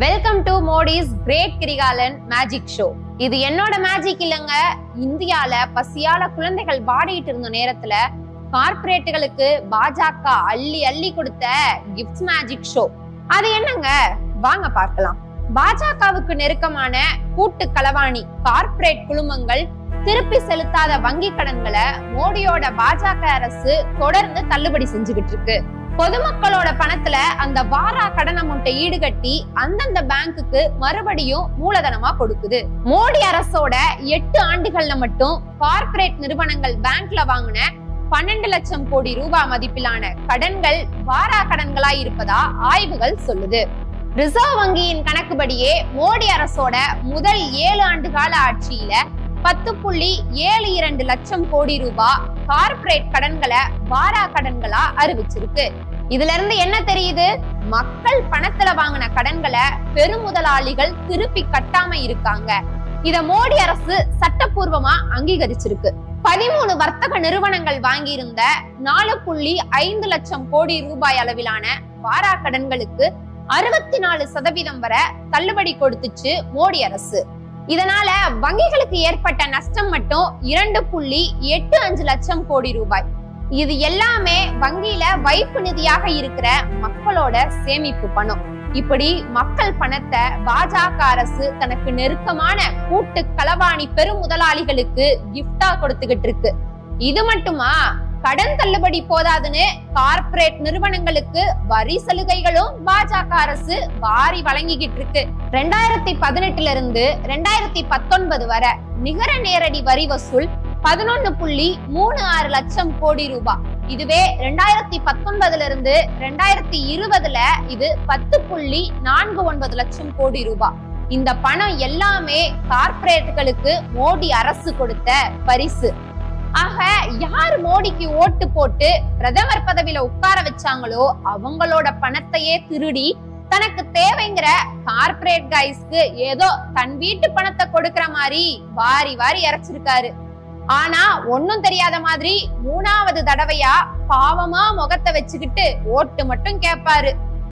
Welcome to Modi's great Kirikalan magic show. இது என்னோட magic இல்லங்க. இந்தியால பசியால குழந்தைகள் பாடிட்டு இருந்த நேரத்துல கார்ப்பரேட்டுகளுக்கு பாஜக அள்ளி அள்ளி கொடுத்த கிஃப்ட் மேஜிக் ஷோ. அது என்னங்க, வாங்க பார்க்கலாம். பாஜகவுக்கு நெருக்கமான கூட்டு களவாணி கார்ப்பரேட் குழுமங்கள் திருப்பி செலுத்தாத வங்கி கடன்களை மோடியோட பாஜக அரசு தொடர்ந்து தள்ளுபடி செஞ்சுக்கிட்டு இருக்கு. பொதுமக்களோட பணத்துல அந்த வாரா கடன் அமௌண்ட்டை ஈடுகட்டி அந்தந்த பேங்குக்கு மறுபடியும் மூலதனமா கொடுக்குது. மோடி அரசோட 8 ஆண்டுகள்ல மட்டும் கார்ப்பரேட் நிறுவனங்கள் பேங்க்ல வாங்கின 12 லட்சம் கோடி ரூபாய் மதிப்பிலான கடன்கள் வாரா கடன்களா இருப்பதா ஆய்வுகள் சொல்லுது. ரிசர்வ் வங்கியின் கணக்குப்படியே மோடி அரசோட முதல் 7 ஆண்டு கால ஆட்சியில 10.72 லட்சம் கோடி ரூபாய் கார்ப்பரேட் கடன்களை வாரா கடன்களா அறிவிச்சிருக்கு. இதுல இருந்து என்ன தெரியுது? மக்கள் பணத்துல வாங்கின கடன்களை பெருமுதலாளிகள் திருப்பி கட்டாம இருக்காங்க. இத மோடி அரசு சட்டப்பூர்வமா அங்கீகரிச்சிருக்கு. 13 வர்த்தக நிறுவனங்கள் வாங்கியிருந்த 4.5 லட்சம் கோடி ரூபாய் அளவிலான வாரா கடன்களுக்கு 64% வரை தள்ளுபடி கொடுத்துச்சு மோடி அரசு. இதனால வங்கிகளுக்கு ஏற்பட்ட நஷ்டம் மட்டும் 2.85 லட்சம் கோடி ரூபாய். இது எல்லாமே வங்கியில வைப்பு நிதியாக இருக்கிற மக்களோட சேமிப்பு பணம். இப்படி மக்கள் பணத்தை பாஜக அரசு தனக்கு நெருக்கமான கூட்டு களவாணி பெருமுதலாளிகளுக்கு கிஃப்டா கொடுத்துக்கிட்டு இருக்கு. இது மட்டுமா, கடன் தள்ளுபடி போதாதுன்னு கார்ப்பரேட் நிறுவனங்களுக்கு வரி சலுகைகளும் பாஜக அரசு வாரி வழங்கிக்கிட்டு இருக்கு. 2018 இருந்து 2019 வரை நிகர நேரடி வரி வசூல் 11.36 லட்சம் கோடி ரூபாய். இதுவே 2019 இருந்து 2020 இது 10.49 லட்சம் கோடி ரூபாய். இந்த பணம் எல்லாமே கார்ப்பரேட்டுகளுக்கு மோடி அரசு கொடுத்த பரிசு. ஆக, யார் மோடிக்கு ஓட்டு போட்டு பிரதமர் பதவியில உட்கார வச்சாங்களோ அவங்களோட பணத்தையே திருடி தனக்கு தேவைங்கிற கார்ப்பரேட் கைஸ்க்கு ஏதோ தன் வீட்டு பணத்தை கொடுக்கற மாதிரி வாரி வாரி இறைச்சிருக்காரு. ஆனா ஒன்னும் தெரியாத மாதிரி 3வது தடவையா பாவமா முகத்தை வச்சுக்கிட்டு ஓட்டு மட்டும் கேட்பாரு.